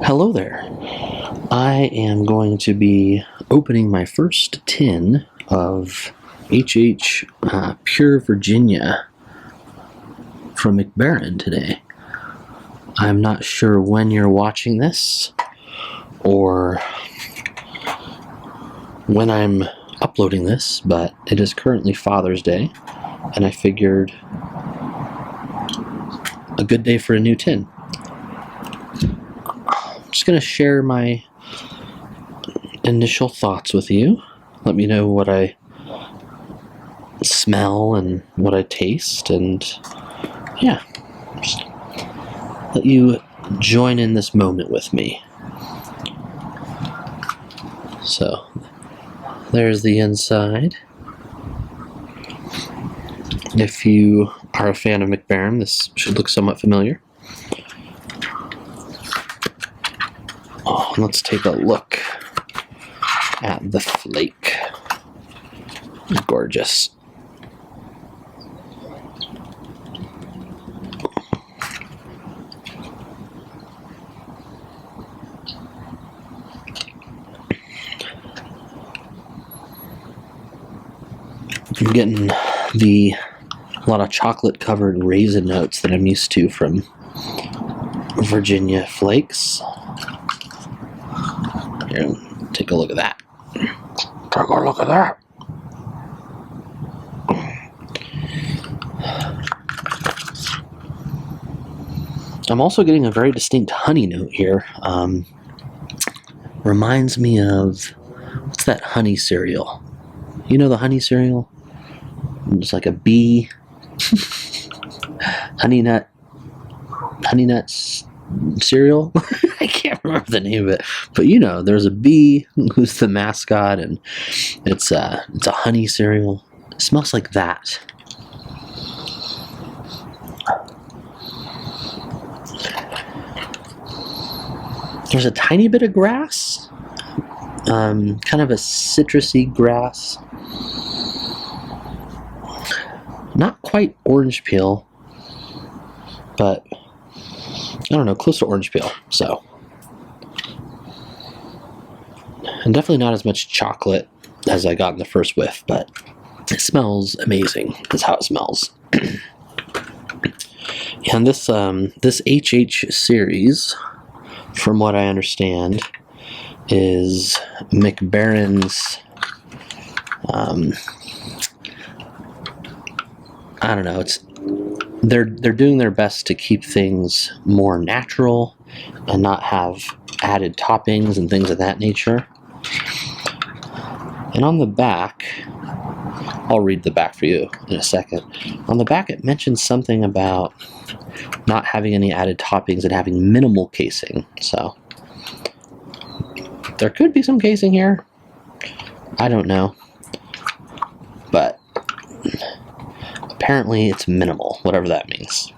Hello there. I am going to be opening my first tin of HH Pure Virginia from Mac Baren today. I'm not sure when you're watching this or when I'm uploading this, but it is currently Father's Day, and I figured a good day for a new tin. I'm just going to share my initial thoughts with you. Let me know what I smell and what I taste, and yeah, just let you join in this moment with me. So there's the inside. If you are a fan of Mac Baren, this should look somewhat familiar. Let's take a look at the flake. Gorgeous. I'm getting a lot of chocolate covered raisin notes that I'm used to from Virginia flakes. Here, take a look at that. Take a look at that. I'm also getting a very distinct honey note here. Reminds me of, what's that honey cereal? You know the honey cereal? It's like a bee. Honey nut cereal. I can't remember the name of it, but you know, there's a bee who's the mascot, and it's a honey cereal. It smells like that. There's a tiny bit of grass, kind of a citrusy grass. Not quite orange peel, but I don't know, close to orange peel. So, and definitely not as much chocolate as I got in the first whiff, but it smells amazing. That's how it smells. And this HH series, from what I understand, is Mac Baren's, I don't know, they're doing their best to keep things more natural and not have added toppings and things of that nature. And on the back, I'll read the back for you in a second. On the back it mentions something about not having any added toppings and having minimal casing. So there could be some casing here. I don't know. But apparently it's minimal, whatever that means.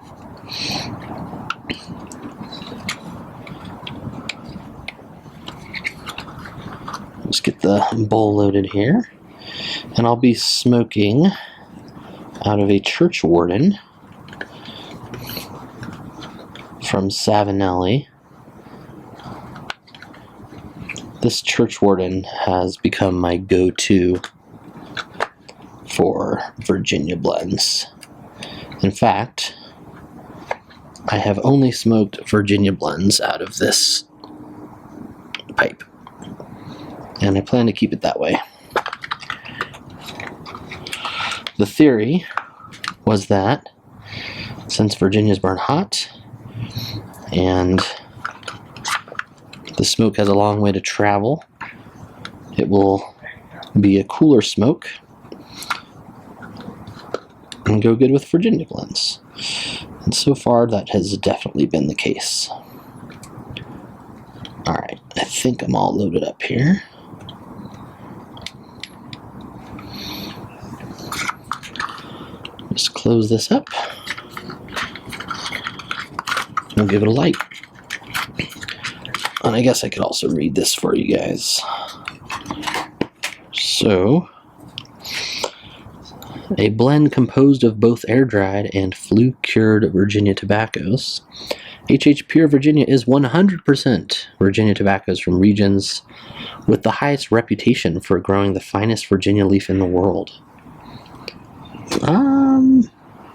Let's get the bowl loaded here. And I'll be smoking out of a Church Warden from Savinelli. This Church Warden has become my go-to for Virginia blends. In fact, I have only smoked Virginia blends out of this pipe, and I plan to keep it that way. The theory was that since Virginias burn hot and the smoke has a long way to travel, it will be a cooler smoke and go good with Virginia blends. And so far that has definitely been the case. Alright, I think I'm all loaded up here. Just close this up. We'll give it a light. And I guess I could also read this for you guys. So, a blend composed of both air-dried and flue-cured Virginia tobaccos HH Pure Virginia is 100% Virginia tobaccos from regions with the highest reputation for growing the finest Virginia leaf in the world.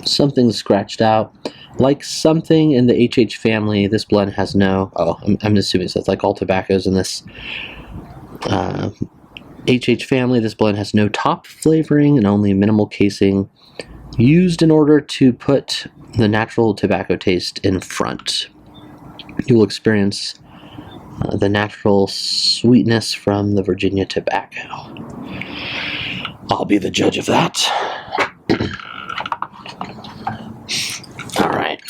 Something's scratched out. Like something in the HH family, this blend has no... I'm assuming so. It's like all tobaccos in this HH family. This blend has no top flavoring and only minimal casing, used in order to put the natural tobacco taste in front. You will experience the natural sweetness from the Virginia tobacco. I'll be the judge of that. All right.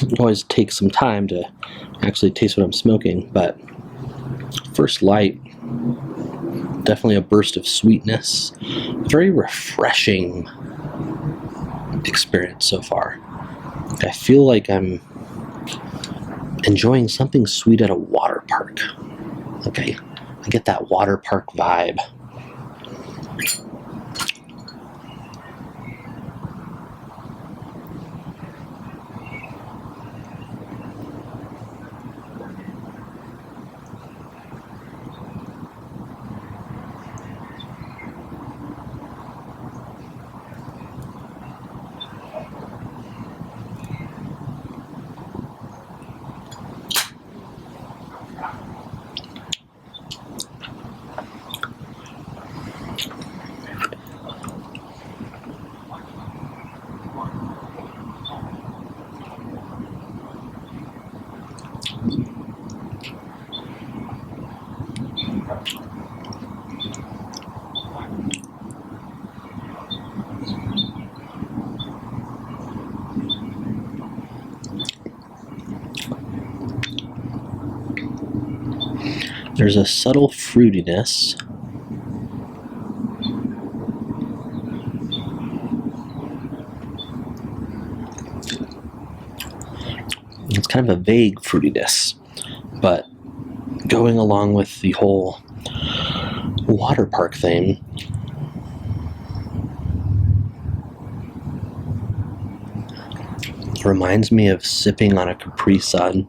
It always takes some time to actually taste what I'm smoking, but first light, definitely a burst of sweetness. Very refreshing experience so far. I feel like I'm enjoying something sweet at a water park. Okay, I get that water park vibe. There's a subtle fruitiness. It's kind of a vague fruitiness, but going along with the whole water park thing, reminds me of sipping on a Capri Sun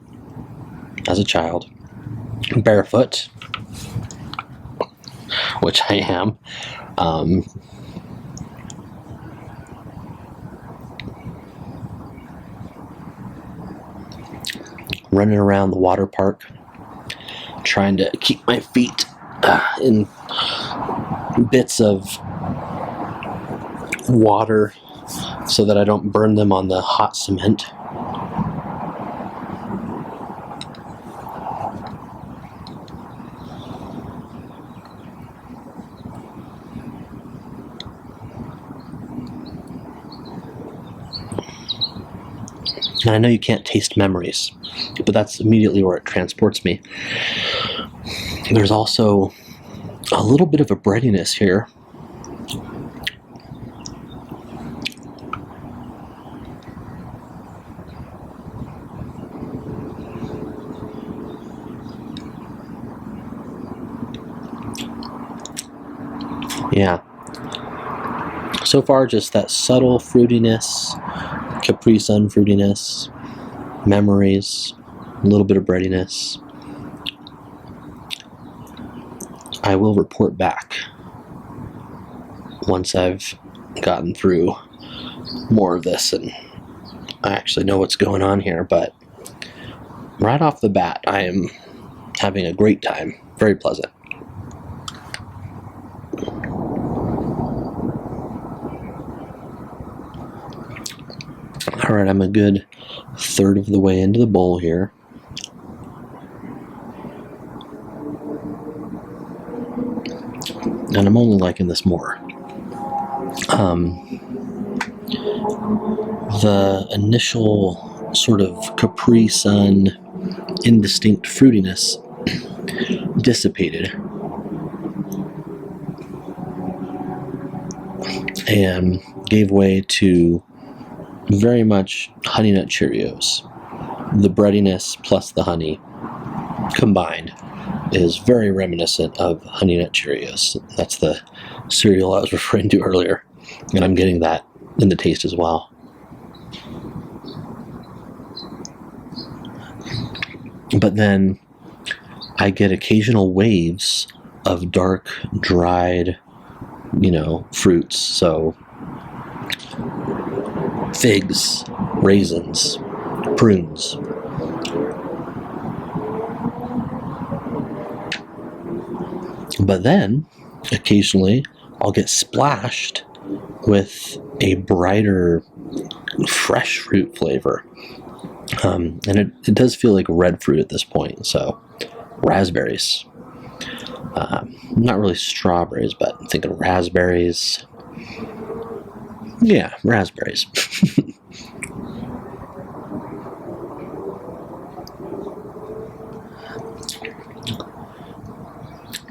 as a child, barefoot, which I am. Running around the water park, trying to keep my feet in bits of water so that I don't burn them on the hot cement. And I know you can't taste memories, but that's immediately where it transports me. There's also a little bit of a breadiness here. Yeah. so far, just that subtle fruitiness, Capri Sun fruitiness, memories, a little bit of breadiness. I will report back once I've gotten through more of this and I actually know what's going on here, but right off the bat, I am having a great time. Very pleasant. Alright, I'm a good third of the way into the bowl here. And I'm only liking this more. The initial sort of Capri Sun indistinct fruitiness dissipated and gave way to very much Honey Nut Cheerios. The breadiness plus the honey combined is very reminiscent of Honey Nut Cheerios. That's the cereal I was referring to earlier, and I'm getting that in the taste as well. But then I get occasional waves of dark, dried, fruits. So figs, raisins, prunes. But then, occasionally, I'll get splashed with a brighter, fresh fruit flavor. And it does feel like red fruit at this point, so raspberries. Not really strawberries, but I'm thinking raspberries. Yeah, raspberries.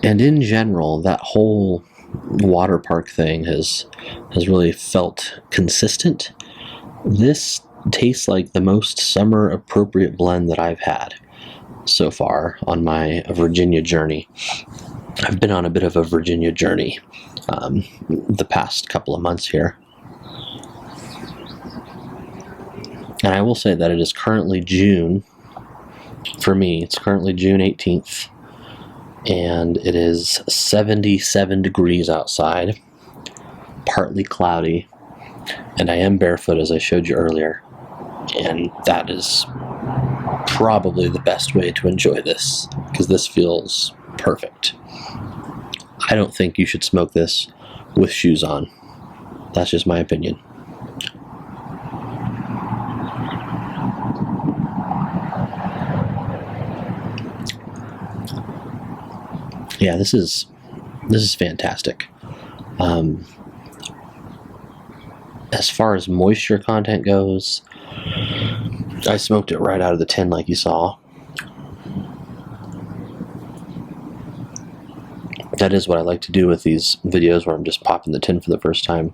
And in general, that whole water park thing has really felt consistent. This tastes like the most summer appropriate blend that I've had so far on my Virginia journey. I've been on a bit of a Virginia journey the past couple of months here. And I will say that it is currently June. For me, it's currently June 18th. And it is 77 degrees outside, partly cloudy, and I am barefoot as I showed you earlier, and that is probably the best way to enjoy this, because this feels perfect. I don't think you should smoke this with shoes on. That's just my opinion. Yeah, this is fantastic. As far as moisture content goes, I smoked it right out of the tin like you saw. That is what I like to do with these videos where I'm just popping the tin for the first time.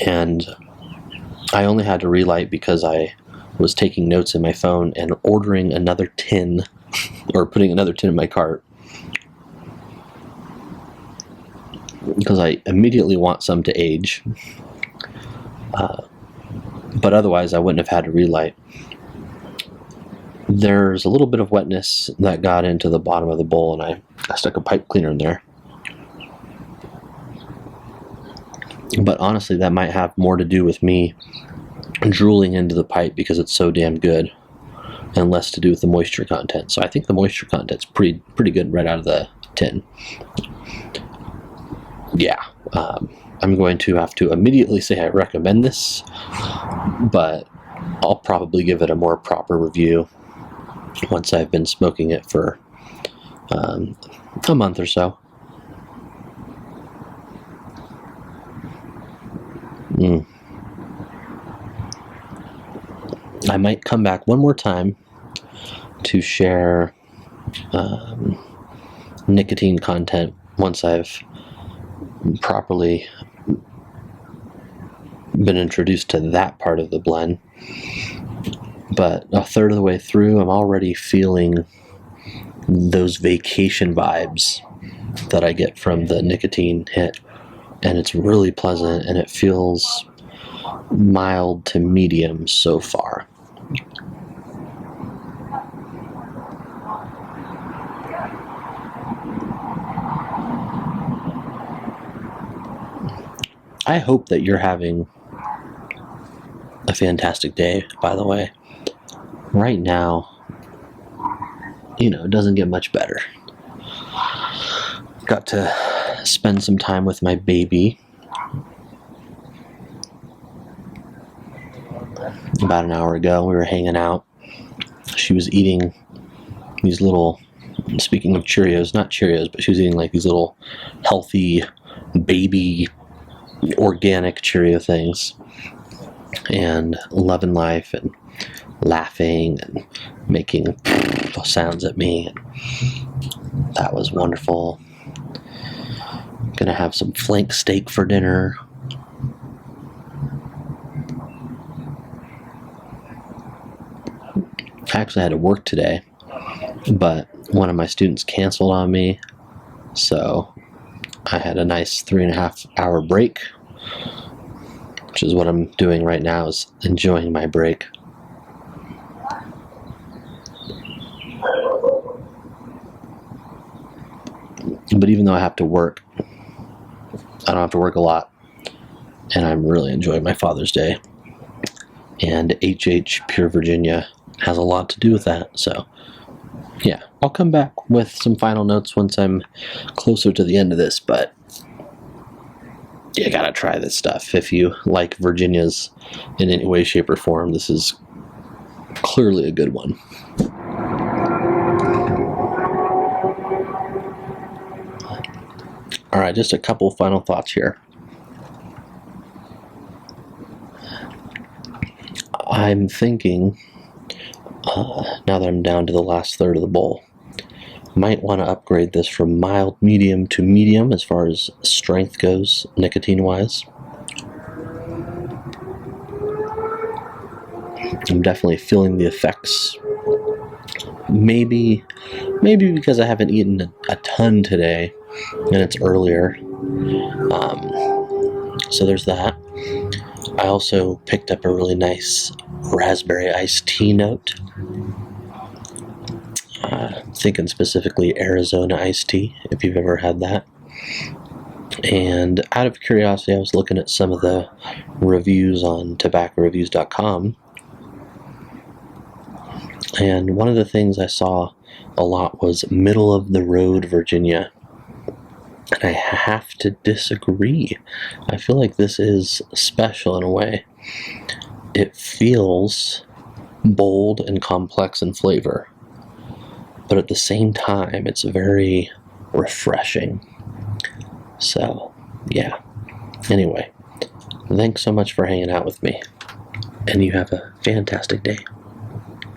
And I only had to relight because I was taking notes in my phone and ordering another tin, or putting another tin in my cart, because I immediately want some to age. But otherwise I wouldn't have had to relight. There's a little bit of wetness that got into the bottom of the bowl, and I stuck a pipe cleaner in there. But honestly, that might have more to do with me drooling into the pipe because it's so damn good, and less to do with the moisture content. So I think the moisture content's pretty good right out of the tin. Yeah, I'm going to have to immediately say I recommend this, but I'll probably give it a more proper review once I've been smoking it for a month or so. I might come back one more time to share nicotine content once I've properly been introduced to that part of the blend. But a third of the way through, I'm already feeling those vacation vibes that I get from the nicotine hit, and it's really pleasant, and it feels mild to medium so far. I hope that you're having a fantastic day, by the way. Right now, it doesn't get much better. Got to spend some time with my baby about an hour ago. We were hanging out. She was eating these little, speaking of Cheerios, not Cheerios, but she was eating like these little healthy baby organic Cheerio things, and loving life and laughing and making sounds at me. That was wonderful. Gonna have some flank steak for dinner. I actually had to work today, but one of my students canceled on me, so I had a nice 3.5 hour break, which is what I'm doing right now, is enjoying my break. But even though I have to work, I don't have to work a lot, and I'm really enjoying my Father's Day. And HH Pure Virginia has a lot to do with that, so yeah, I'll come back with some final notes once I'm closer to the end of this, but you gotta try this stuff. If you like Virginias in any way, shape, or form, this is clearly a good one. Alright, just a couple final thoughts here. I'm thinking, now that I'm down to the last third of the bowl, might want to upgrade this from mild medium to medium as far as strength goes, nicotine-wise. I'm definitely feeling the effects. Maybe because I haven't eaten a ton today, and it's earlier. So there's that. I also picked up a really nice raspberry iced tea note. Thinking specifically Arizona iced tea, if you've ever had that. And out of curiosity, I was looking at some of the reviews on tobaccoreviews.com. And one of the things I saw a lot was middle of the road Virginia. And I have to disagree. I feel like this is special in a way. It feels bold and complex in flavor, but at the same time, it's very refreshing. So, yeah. Anyway, thanks so much for hanging out with me, and you have a fantastic day.